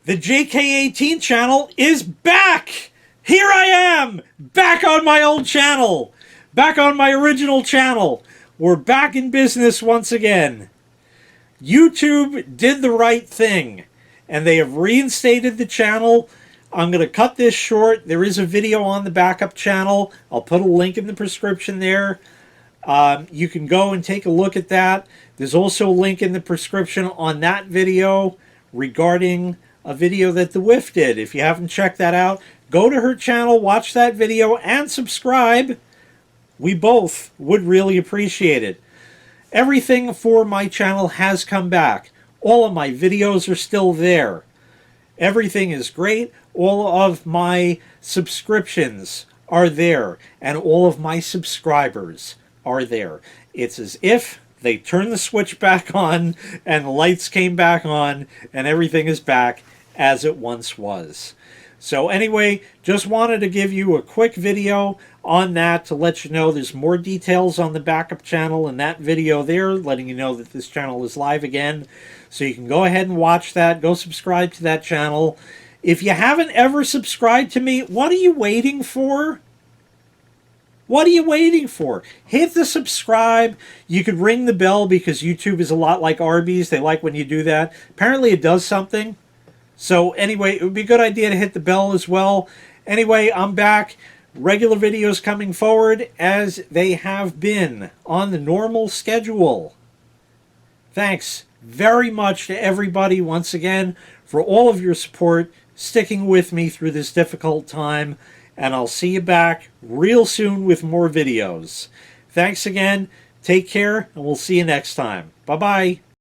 The JK18 channel is back! Here I am! Back on my old channel! Back on my original channel! We're back in business once again. YouTube did the right thing, and they have reinstated the channel. I'm going to cut this short. There is a video on the backup channel. I'll put a link in the description there. You can go and take a look at that. There's also a link in the description on that video regarding a video that the Whiff did. If you haven't checked that out, go to her channel, watch that video, and subscribe. We both would really appreciate it. Everything for my channel has come back. All of my videos are still there. Everything is great. All of my subscriptions are there, and all of my subscribers are there. It's as if they turned the switch back on and the lights came back on and everything is back as it once was. So anyway, just wanted to give you a quick video on that to let you know there's more details on the backup channel in that video there, letting you know that this channel is live again. So you can go ahead and watch that. Go subscribe to that channel. If you haven't ever subscribed to me, what are you waiting for? What are you waiting for? Hit the subscribe. You could ring the bell because YouTube is a lot like Arby's. They like when you do that. Apparently it does something. So anyway, it would be a good idea to hit the bell as well. Anyway, I'm back. Regular videos coming forward as they have been on the normal schedule. Thanks very much to everybody once again for all of your support, sticking with me through this difficult time. And I'll see you back real soon with more videos. Thanks again. Take care, and we'll see you next time. Bye-bye.